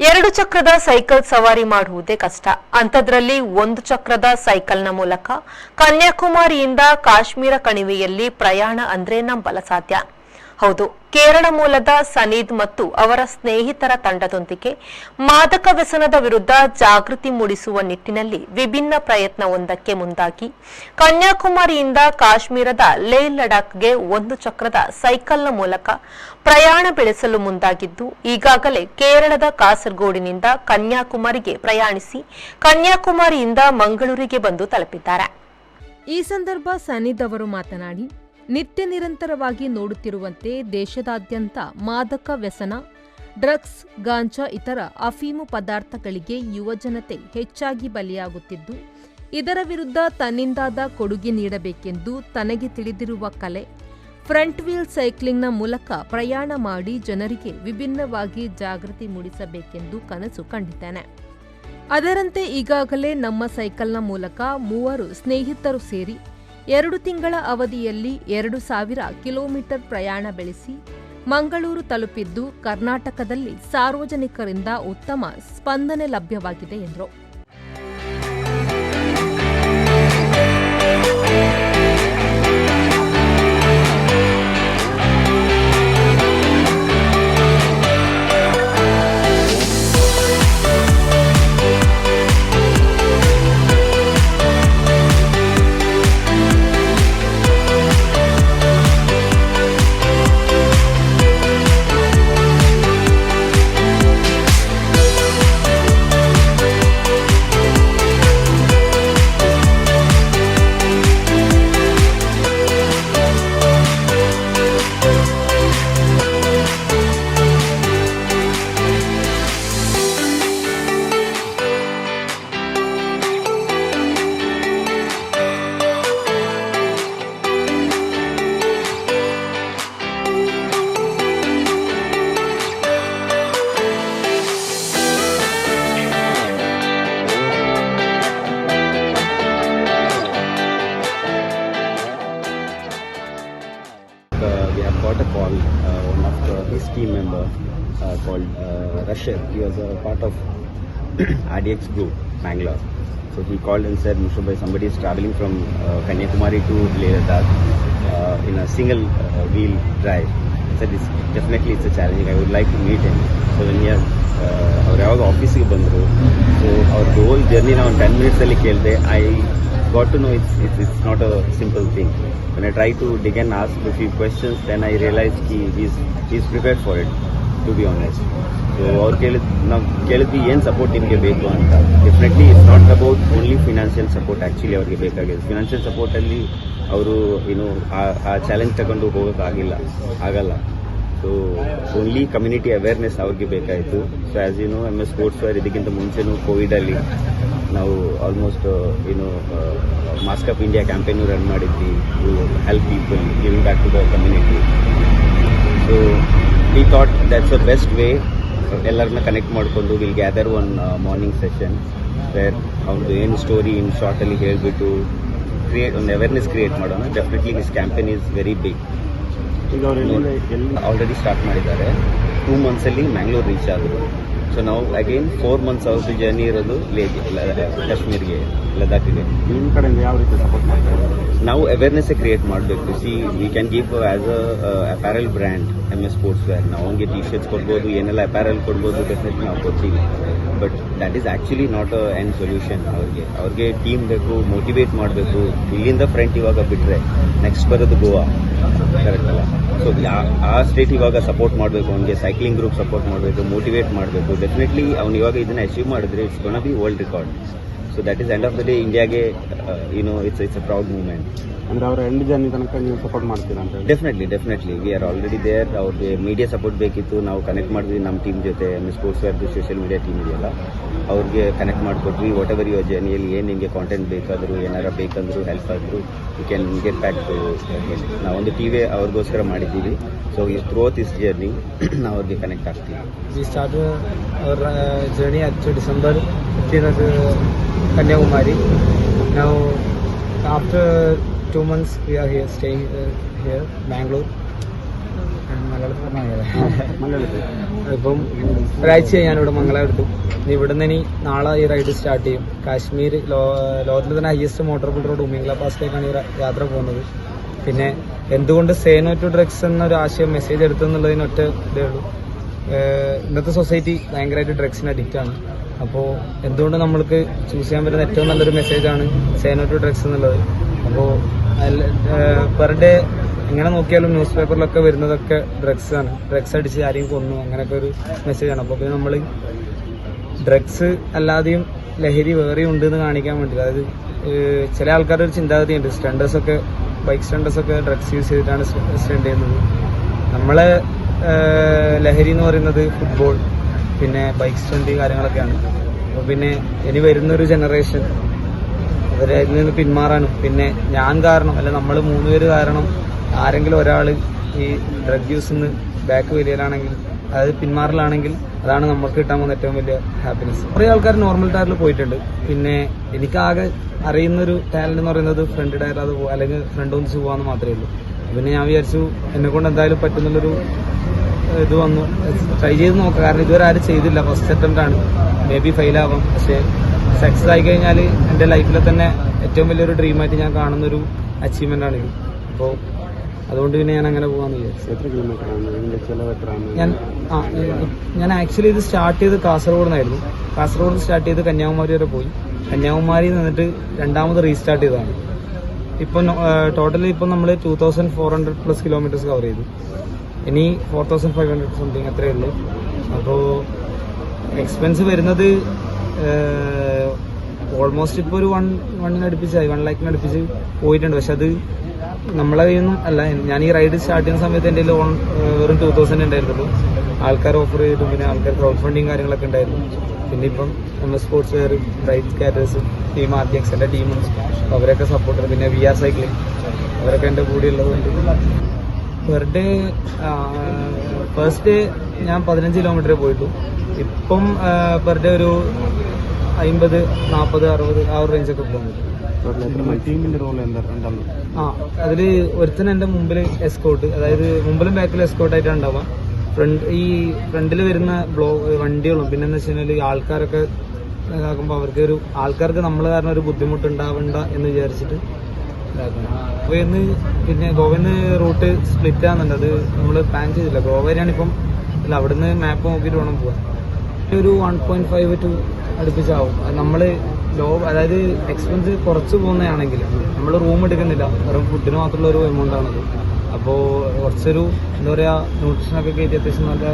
ಎರಡು ಚಕ್ರದ ಸೈಕಲ್ ಸವಾರಿ ಮಾಡುವುದೇ ಕಷ್ಟ. ಅಂಥದ್ರಲ್ಲಿ ಒಂದು ಚಕ್ರದ ಸೈಕಲ್ನ ಮೂಲಕ ಕನ್ಯಾಕುಮಾರಿಯಿಂದ ಕಾಶ್ಮೀರ ಕಣಿವೆಯಲ್ಲಿ ಪ್ರಯಾಣ ಅಂದ್ರೆ ನಂಬಲ ಸಾಧ್ಯ. ಹೌದು, ಕೇರಳ ಮೂಲದ ಸನೀದ್ ಮತ್ತು ಅವರ ಸ್ನೇಹಿತರ ತಂಡದೊಂದಿಗೆ ಮಾದಕ ವ್ಯಸನದ ವಿರುದ್ಧ ಜಾಗೃತಿ ಮೂಡಿಸುವ ನಿಟ್ಟಿನಲ್ಲಿ ವಿಭಿನ್ನ ಪ್ರಯತ್ನವೊಂದಕ್ಕೆ ಮುಂದಾಗಿ ಕನ್ಯಾಕುಮಾರಿಯಿಂದ ಕಾಶ್ಮೀರದ ಲೇಹ್ ಲಡಾಖ್ಗೆ ಒಂದು ಚಕ್ರದ ಸೈಕಲ್ನ ಮೂಲಕ ಪ್ರಯಾಣ ಬೆಳೆಸಲು ಮುಂದಾಗಿದ್ದು, ಈಗಾಗಲೇ ಕೇರಳದ ಕಾಸರಗೋಡಿನಿಂದ ಕನ್ಯಾಕುಮಾರಿಗೆ ಪ್ರಯಾಣಿಸಿ ಕನ್ಯಾಕುಮಾರಿಯಿಂದ ಮಂಗಳೂರಿಗೆ ಬಂದು ತಲುಪಿದ್ದಾರೆ. ಈ ಸಂದರ್ಭ ಸನೀದ್ ಅವರು ಮಾತನಾಡಿ, ನಿತ್ಯ ನಿರಂತರವಾಗಿ ನೋಡುತ್ತಿರುವಂತೆ ದೇಶದಾದ್ಯಂತ ಮಾದಕ ವ್ಯಸನ, ಡ್ರಗ್ಸ್, ಗಾಂಜಾ ಇತರ ಅಫೀಮು ಪದಾರ್ಥಗಳಿಗೆ ಯುವಜನತೆ ಹೆಚ್ಚಾಗಿ ಬಲಿಯಾಗುತ್ತಿದ್ದು, ಇದರ ವಿರುದ್ಧ ತನ್ನಿಂದಾದ ಕೊಡುಗೆ ನೀಡಬೇಕೆಂದು ತನಗೆ ತಿಳಿದಿರುವ ಕಲೆ ಫ್ರಂಟ್ ವೀಲ್ ಸೈಕ್ಲಿಂಗ್ನ ಮೂಲಕ ಪ್ರಯಾಣ ಮಾಡಿ ಜನರಿಗೆ ವಿಭಿನ್ನವಾಗಿ ಜಾಗೃತಿ ಮೂಡಿಸಬೇಕೆಂದು ಕನಸು ಕಂಡಿದ್ದೇನೆ. ಅದರಂತೆ ಈಗಾಗಲೇ ನಮ್ಮ ಸೈಕಲ್ನ ಮೂಲಕ 3 ಸ್ನೇಹಿತರು ಸೇರಿ 2 ತಿಂಗಳ ಅವಧಿಯಲ್ಲಿ 2000 ಕಿಲೋಮೀಟರ್ ಪ್ರಯಾಣ ಬೆಳೆಸಿ ಮಂಗಳೂರು ತಲುಪಿದ್ದು, ಕರ್ನಾಟಕದಲ್ಲಿ ಸಾರ್ವಜನಿಕರಿಂದ ಉತ್ತಮ ಸ್ಪಂದನೆ ಲಭ್ಯವಾಗಿದೆ ಎಂದರು. We have got a call, one of his team member called Rashid. He was a part of RDX group, Bangalore. So he called and said, Mushabhai, somebody is traveling from Kanyakumari to Leh Ladakh in a single wheel drive. I said, it's a challenge. I would like to meet him. So when he has our office ಗೆ ಬಂದರು, so our whole journey now in 10 minutes ಅಲ್ಲಿ ಕೇಳಿದೆ. I got to know it's not a simple thing. When I try to dig and ask a few questions, then I realized he's prepared for it, to be honest. So ಅವ್ರು ಕೇಳಿದ್ವಿ ಏನು support ನಿಮಗೆ ಬೇಕು ಅಂತ. Definitely it's not about only financial support. Actually ಅವ್ರಿಗೆ ಬೇಕಾಗಿದೆ financial ಸಪೋರ್ಟಲ್ಲಿ ಅವರು ಆ ಚಾಲೆಂಜ್ ತಗೊಂಡು ಆಗಲ್ಲ. ಸೊ ಓನ್ಲಿ ಕಮ್ಯುನಿಟಿ ಅವೇರ್ನೆಸ್ ಅವ್ರಿಗೆ ಬೇಕಾಯಿತು. So as you know, MS sports wear ಇದಕ್ಕಿಂತ ಮುಂಚೆನೂ ಕೋವಿಡಲ್ಲಿ ನಾವು almost mask up India campaign run ಮಾಡಿದ್ವಿ to help people giving back to the community. So we thought that's the best way. ಎಲ್ಲರನ್ನ connect ಮಾಡಿಕೊಂಡು will gather one morning session where ಅವ್ರದ್ದು ಏನು story in ಶಾರ್ಟಲ್ಲಿ ಹೇಳಿಬಿಟ್ಟು ಒಂದು ಅವೇರ್ನೆಸ್ ಕ್ರಿಯೇಟ್ ಮಾಡೋಣ. Definitely this campaign is very big. Already start ಮಾಡಿದ್ದಾರೆ. 2 ಮಂತ್ಸಲ್ಲಿ ಮ್ಯಾಂಗ್ಳೂರ್ ರೀಚ್ ಆದರು. ಸೊ ನಾವು ಅಗೇನ್ 4 ಮಂತ್ಸ್ ಅವ್ರದ್ದು ಜರ್ನಿ ಇರೋದು ಕಾಶ್ಮೀರ್ಗೆ, ಲದಾಖ್ಗೆ. ನಿಮ್ಮ ಕಡೆಯಿಂದ ಯಾವ ರೀತಿ ಸಪೋರ್ಟ್ ಮಾಡ್ತಾರೆ? ನಾವು ಅವೇರ್ನೆಸ್ ಕ್ರಿಯೇಟ್ ಮಾಡಬೇಕು. We can give us apparel brand MS sports wear. ನಾವು ಅವ್ರಿಗೆ ಟಿ ಶರ್ಟ್ಸ್ ಕೊಡ್ಬೋದು, ಏನೆಲ್ಲ ಅಪ್ಯಾರಲ್ ಕೊಡ್ಬೋದು, ಡೆಫಿನೆಟ್ಲಿ ನಾವು ಕೊಡ್ತೀವಿ. But that is actually not a end solution. ಅವ್ರಿಗೆ ಟೀಮ್ ಬೇಕು, ಮೋಟಿವೇಟ್ ಮಾಡಬೇಕು. ಇಲ್ಲಿಂದ ಫ್ರಂಟ್ ಇವಾಗ ಬಿಟ್ಟರೆ ನೆಕ್ಸ್ಟ್ ಬರೋದು ಗೋವಾ, ಕರೆಕ್ಟ್ ಅಲ್ಲ? ಸೊ ಆ ಸ್ಟೇಟ್ ಇವಾಗ ಸಪೋರ್ಟ್ ಮಾಡಬೇಕು, ಅವ್ನಿಗೆ ಸೈಕ್ಲಿಂಗ್ ಗ್ರೂಪ್ ಸಪೋರ್ಟ್ ಮಾಡಬೇಕು, ಮೋಟಿವೇಟ್ ಮಾಡಬೇಕು. ಡೆಫಿನೆಟ್ಲಿ ಅವ್ನು ಇವಾಗ ಇದನ್ನು ಅಚೀವ್ ಮಾಡಿದ್ರೆ it's gonna B world record. So that is end of the day ಇಂಡಿಯಾಗೆ ಇಟ್ಸ್ ಅ ಪ್ರೌಡ್ ಮೂಮೆಂಟ್. ಅಂದರೆ ಅವರ ಎಂಡ್ ಜರ್ನಿ ತನಕ ನೀವು ಸಪೋರ್ಟ್ ಮಾಡ್ತೀರಾ ಅಂತ? Definitely we are already there. ಅವ್ರಿಗೆ ಮೀಡಿಯಾ ಸಪೋರ್ಟ್ ಬೇಕಿತ್ತು, ನಾವು ಕನೆಕ್ಟ್ ಮಾಡಿದ್ವಿ ನಮ್ಮ ಟೀಮ್ ಜೊತೆ. MS ಸ್ಪೋರ್ಟ್ಸ್ ವೇರ್ದು ಸೋಷಿಯಲ್ ಮೀಡಿಯಾ ಟೀಮ್ ಇದೆಯಲ್ಲ, ಅವ್ರಿಗೆ ಕನೆಕ್ಟ್ ಮಾಡಿಕೊಟ್ವಿ. ವಾಟ್ ಎವರ್ ಯುವರ್ ಜರ್ನಿಯಲ್ಲಿ ಏನು ನಿಮಗೆ ಕಾಂಟೆಂಟ್ ಬೇಕಾದರೂ, ಏನಾರ ಬೇಕಂದ್ರು, ಹೆಲ್ಪ್ ಆದರೂ, you can get back to him. ನಾವೊಂದು TV ಅವ್ರಿಗೋಸ್ಕರ ಮಾಡಿದ್ದೀವಿ. ಸೊ ಥ್ರೂಔಟ್ ದಿಸ್ ಜರ್ನಿ ನಾವು ಅವ್ರಿಗೆ ಕನೆಕ್ಟ್ ಆಗ್ತೀವಿ. We start hour journey at December 15th Kanyakumari. Now after 2 months we are here, staying here, Bangalore and മംഗളത്തിൽ ഇപ്പം ഒരാഴ്ചയായി ഞാനിവിടെ മംഗളം എടുത്തു. ഇവിടെ നിന്ന് ഇനി നാളെ ഈ റൈഡ് സ്റ്റാർട്ട് ചെയ്യും. കാശ്മീർ ലോകത്തിലെ തന്നെ ഹയസ്റ്റ് മോട്ടോർ റോഡ് ഉമിംഗ്ല പാസിലേക്കാണ് ഈ യാത്ര പോകുന്നത്. പിന്നെ എന്തുകൊണ്ട് സേ നോ ടു ഡ്രഗ്സ് എന്നൊരു ആശയം മെസ്സേജ് എടുത്തെന്നുള്ളതിന് ഒറ്റ ഇതേ ഉള്ളൂ. ഇന്നത്തെ സൊസൈറ്റി ഭയങ്കരമായിട്ട് ഡ്രഗ്സിന് അഡിക്റ്റ് ആണ്. അപ്പോൾ എന്തുകൊണ്ട് നമ്മൾക്ക് ചൂസ് ചെയ്യാൻ പറ്റുന്ന ഏറ്റവും നല്ലൊരു മെസ്സേജാണ് സേ നോ ടു ഡ്രഗ്സ് എന്നുള്ളത്. അപ്പോൾ പെർ ഡേ എങ്ങനെ നോക്കിയാലും ന്യൂസ് പേപ്പറിലൊക്കെ വരുന്നതൊക്കെ ഡ്രഗ്സ് ആണ്. ഡ്രഗ്സ് അടിച്ച് ആരെയും കൊന്നു അങ്ങനെയൊക്കെ ഒരു മെസ്സേജാണ്. അപ്പോൾ പിന്നെ നമ്മൾ ഡ്രഗ്സ് അല്ലാതെയും ലഹരി വേറെയും ഉണ്ടെന്ന് കാണിക്കാൻ വേണ്ടി, അതായത് ചില ആൾക്കാരുടെ ഒരു ചിന്താഗതിയുണ്ട്, സ്റ്റണ്ടേഴ്സൊക്കെ ബൈക്ക് സ്റ്റണ്ടേഴ്സൊക്കെ ഡ്രഗ്സ് യൂസ് ചെയ്തിട്ടാണ് സ്റ്റണ്ട് ചെയ്യുന്നത്. നമ്മളെ ലഹരി എന്ന് പറയുന്നത് ഫുട്ബോൾ, പിന്നെ ബൈക്ക് സ്റ്റണ്ട് കാര്യങ്ങളൊക്കെയാണ്. അപ്പോൾ പിന്നെ ഇനി വരുന്നൊരു ജനറേഷൻ അവരെ അതിൽ നിന്ന് പിന്മാറാനും, പിന്നെ ഞാൻ കാരണം അല്ല നമ്മൾ 3 പേര് കാരണം ആരെങ്കിലും ഒരാൾ ഈ ഡ്രഗ് യൂസിൽ നിന്ന് ബാക്ക് വരികയാണെങ്കിൽ, അതായത് പിന്മാറലാണെങ്കിൽ, അതാണ് നമുക്ക് കിട്ടാൻ പോകുന്ന ഏറ്റവും വലിയ ഹാപ്പിനെസ്. കുറേ ആൾക്കാർ നോർമൽ ടയറിൽ പോയിട്ടുണ്ട്. പിന്നെ എനിക്കാകെ അറിയുന്നൊരു ടാലന്റ് എന്ന് പറയുന്നത് ഫ്രണ്ട് ടയർ അത് അല്ലെങ്കിൽ ഫ്രണ്ട് ഒന്നിച്ച് പോകാമെന്ന് മാത്രമേ ഉള്ളൂ. പിന്നെ ഞാൻ വിചാരിച്ചു എന്നെക്കൊണ്ട് എന്തായാലും പറ്റുന്നുള്ളൊരു ഇത് വന്നു, ട്രൈ ചെയ്ത് നോക്കാം. കാരണം ഇതുവരെ ആരും ചെയ്തില്ല, ഫസ്റ്റ് അറ്റംപ്റ്റ് ആണ്. മേ ബി ഫെയിലാവാം, പക്ഷേ സക്സസ് ആയി കഴിഞ്ഞാൽ എൻ്റെ ലൈഫിലെ തന്നെ ഏറ്റവും വലിയൊരു ഡ്രീമായിട്ട് ഞാൻ കാണുന്നൊരു അച്ചീവ്മെൻ്റ് ആണിത്. അപ്പോൾ അതുകൊണ്ട് പിന്നെ ഞാൻ അങ്ങനെ പോകാമെന്ന് വിചാരിച്ചു. എത്ര കിലോമീറ്ററാണ് ഇതിൻ്റെ ചിലവ് എത്രയാണ്? ഞാൻ ആക്ച്വലി ഇത് സ്റ്റാർട്ട് ചെയ്ത് കാസർഗോഡ് നിന്നായിരുന്നു. കാസർഗോഡ് സ്റ്റാർട്ട് ചെയ്ത് കന്യാകുമാരി വരെ പോയി. കന്യാകുമാരി നിന്നിട്ട് രണ്ടാമത് റീസ്റ്റാർട്ട് ചെയ്തതാണ്. ഇപ്പം ടോട്ടലി ഇപ്പം നമ്മൾ 2400+ കിലോമീറ്റേഴ്സ് കവർ ചെയ്തു. ഇനി 4500 സംതിങ് അത്രയേ ഉള്ളൂ. അപ്പോൾ എക്സ്പെൻസ് വരുന്നത് ഓൾമോസ്റ്റ് ഇപ്പോൾ ഒരു 1 അടുപ്പിച്ചായി, 1 lakhിനടുപ്പിച്ച് പോയിട്ടുണ്ട്. പക്ഷെ അത് നമ്മളെ കയ്യിൽ നിന്നും അല്ല. ഞാൻ ഈ റൈഡ് സ്റ്റാർട്ട് ചെയ്യുന്ന സമയത്ത് എൻ്റെ വെറും 2000 ഉണ്ടായിരുന്നുള്ളൂ. ആൾക്കാർ ഓഫർ ചെയ്തിട്ടും പിന്നെ ആൾക്കാർ ക്രൗഡ് ഫണ്ടിങ് കാര്യങ്ങളൊക്കെ ഉണ്ടായിരുന്നു. പിന്നെ ഇപ്പം നമ്മൾ sports wear, ride skaters, team RTX എൻ്റെ ടീമുണ്ട്, അവരൊക്കെ സപ്പോർട്ട് ചെയ്തു. പിന്നെ VR സൈക്ലിംഗ് അവരൊക്കെ എൻ്റെ കൂടെ ഉള്ളതുകൊണ്ട് പെർ ഡേ ഫസ്റ്റ് ഡേ ഞാൻ 15 കിലോമീറ്റർ പോയിട്ടു. ഇപ്പം പെർ ഡേ ഒരു 50, 40, 60 ആ ഒരു റേഞ്ചൊക്കെ പോകുന്നുണ്ട്. ടീമിന്റെ റോൾ എന്താണ്? അതിൽ ഒരുത്തൻ എൻ്റെ മുമ്പിൽ എസ്കോട്ട്, അതായത് മുമ്പിലും ബാക്കിലും എസ്കോട്ടായിട്ടാണ് ഉണ്ടാവുക. ഫ്രണ്ടിൽ വരുന്ന വണ്ടികളും പിന്നെ എന്താ വെച്ച് കഴിഞ്ഞാൽ ആൾക്കാരൊക്കെ ഇതാക്കുമ്പോൾ ആൾക്കാർക്ക് നമ്മൾ കാരണം ഒരു ബുദ്ധിമുട്ടുണ്ടാവണ്ട എന്ന് വിചാരിച്ചിട്ട് ഗോവയിൽ പിന്നെ ഗോവയിൽ റൂട്ട് സ്പ്ലിറ്റ് ആകുന്നുണ്ട്. അത് നമ്മൾ പ്ലാൻ ചെയ്തില്ല. ഗോവ വരെയാണ് ഇപ്പം. അല്ല, അവിടുന്ന് മാപ്പ് നോക്കിയിട്ട് വേണം പോകാൻ. ഒരു 1.5 to അടുപ്പിച്ചാവും. നമ്മൾ അതായത് എക്സ്പെൻസ് കുറച്ച് പോകുന്നതാണെങ്കിൽ നമ്മൾ റൂം എടുക്കുന്നില്ല, വെറും ഫുഡിന് മാത്രമുള്ള ഒരു എമൗണ്ട് ആണത്. അപ്പോൾ കുറച്ചൊരു എന്താ പറയുക ന്യൂട്രീഷനൊക്കെ കയറ്റി അത്യാവശ്യം നല്ല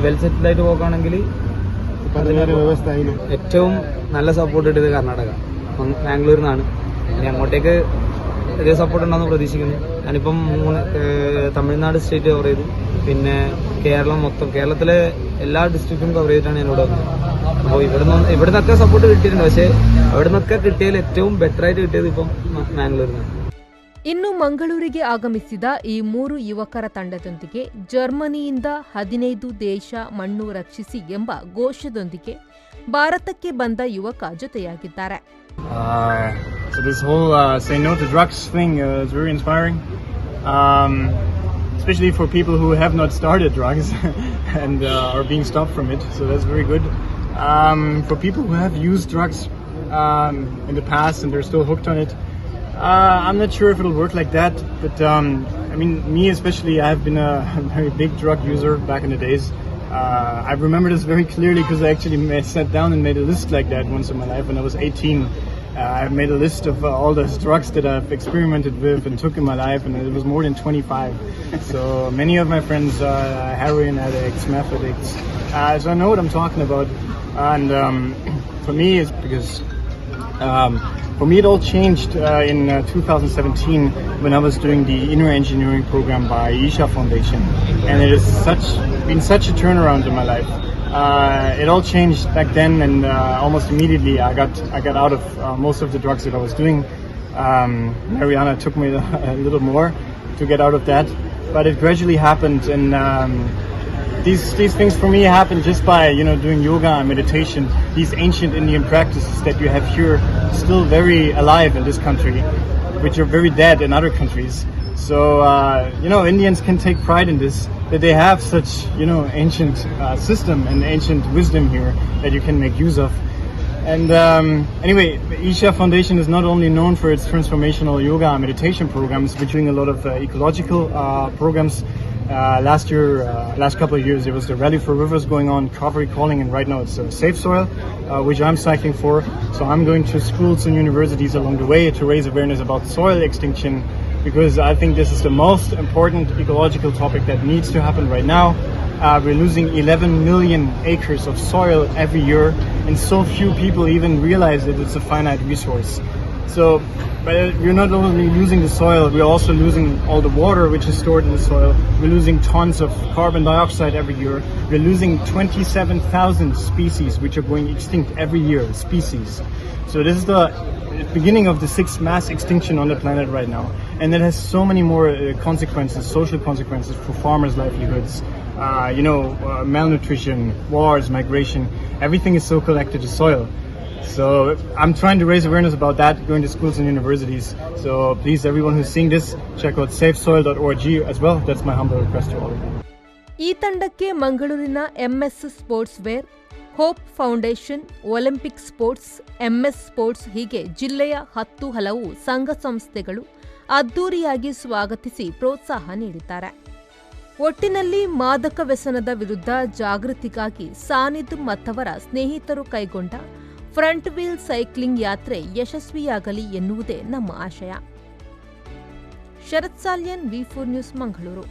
വെൽ സെറ്റിലായിട്ട് പോകുകയാണെങ്കിൽ ഏറ്റവും നല്ല സപ്പോർട്ട് കിട്ടിയത് കർണാടക, ബാംഗ്ലൂരിൽ നിന്നാണ്. ഇനി അങ്ങോട്ടേക്ക് വലിയ സപ്പോർട്ട് ഉണ്ടാകുന്ന പ്രതീക്ഷിക്കുന്നു. ഞാനിപ്പം തമിഴ്നാട് സ്റ്റേറ്റ് കവർ ചെയ്തു, പിന്നെ കേരളം മൊത്തം, കേരളത്തിലെ എല്ലാ ഡിസ്ട്രിക്റ്റും കവർ ചെയ്തിട്ടാണ് ഞാൻ ഇവിടെ വന്നത്. അപ്പോൾ ഇവിടുന്നൊക്കെ സപ്പോർട്ട് കിട്ടിയിട്ടുണ്ട്. പക്ഷേ അവിടെ നിന്നൊക്കെ കിട്ടിയതിൽ ഏറ്റവും ബെറ്റർ ആയിട്ട് കിട്ടിയത് ഇപ്പം ബാംഗ്ലൂരിൽ നിന്നാണ്. ಇನ್ನು ಮಂಗಳೂರಿಗೆ ಆಗಮಿಸಿದ ಈ 3 ಯುವಕರ ತಂಡದೊಂದಿಗೆ ಜರ್ಮನಿಯಿಂದ 15 ದೇಶ ಮಣ್ಣು ರಕ್ಷಿಸಿ ಎಂಬ ಘೋಷದೊಂದಿಗೆ ಭಾರತಕ್ಕೆ ಬಂದ ಯುವಕ ಜೊತೆಯಾಗಿದ್ದಾರೆ. So this whole say no to drugs thing is very inspiring, especially for people who have not started drugs and are being stopped from it. So that's very good. For people who have used drugs in the past and they're still hooked on it, I'm not sure if it'll work like that, but I mean, me especially, I've been a very big drug user back in the days. I remember this very clearly because I actually sat down and made a list like that once in my life when I was 18. I made a list of all the drugs that I've experimented with and took in my life, and it was more than 25. So many of my friends are heroin addicts, meth addicts. So I know what I'm talking about. And for me, it's because for me it all changed in 2017 when I was doing the inner engineering program by Isha Foundation, and it has been such a turnaround in my life. It all changed back then, and almost immediately I got out of most of the drugs that I was doing. Mariana took me a little more to get out of that, but it gradually happened, and these things for me happen just by doing yoga and meditation. These ancient Indian practices that you have here still very alive in this country, which are very dead in other countries. So, Indians can take pride in this, that they have such, ancient system and ancient wisdom here that you can make use of. And anyway, Isha Foundation is not only known for its transformational yoga and meditation programs, we're doing a lot of ecological programs. Last couple of years, there was the Rally for Rivers going on, Calvary Calling, and right now it's Safe Soil, which I'm cycling for. So I'm going to schools and universities along the way to raise awareness about soil extinction, because I think this is the most important ecological topic that needs to happen right now. We're losing 11 million acres of soil every year, and so few people even realize that it's a finite resource. So, but we're not only losing the soil, we're also losing all the water which is stored in the soil. We're losing tons of carbon dioxide every year. We're losing 27,000 species which are going extinct every year, species. So this is the beginning of the 6th mass extinction on the planet right now. And it has so many more consequences, social consequences for farmers' livelihoods. Malnutrition, wars, migration, everything is so connected to soil. So I'm trying to raise awareness about that, going to schools and universities. So please, everyone who's seeing this, check out safesoil.org as well. That's my humble request to all of you. ಈ ತಂಡಕ್ಕೆ ಮಂಗಳೂರಿನ MS sports wear, hope foundation, Olympic sports, MS sports ಹೀಗೆ ಜಿಲ್ಲೆಯ 10 ಹಲವು ಸಂಘ ಸಂಸ್ಥೆಗಳು ಅದ್ದೂರಿಯಾಗಿ ಸ್ವಾಗತಿಸಿ ಪ್ರೋತ್ಸಾಹ ನೀಡಿದ್ದಾರೆ. ಒಟ್ಟಿನಲ್ಲಿ ಮಾದಕ ವ್ಯಸನದ ವಿರುದ್ಧ ಜಾಗೃತಿಗಾಗಿ ಸಾನಿದ್ ಮತ್ತವರ ಸ್ನೇಹಿತರು ಕೈಗೊಂಡ ಫ್ರಂಟ್ ವೀಲ್ ಸೈಕ್ಲಿಂಗ್ ಯಾತ್ರೆ ಯಶಸ್ವಿಯಾಗಲಿ ಎನ್ನುವುದೇ ನಮ್ಮ ಆಶಯ. ಶರತ್ ಸಾಲ್ಯನ್, V4 ನ್ಯೂಸ್, ಮಂಗಳೂರು.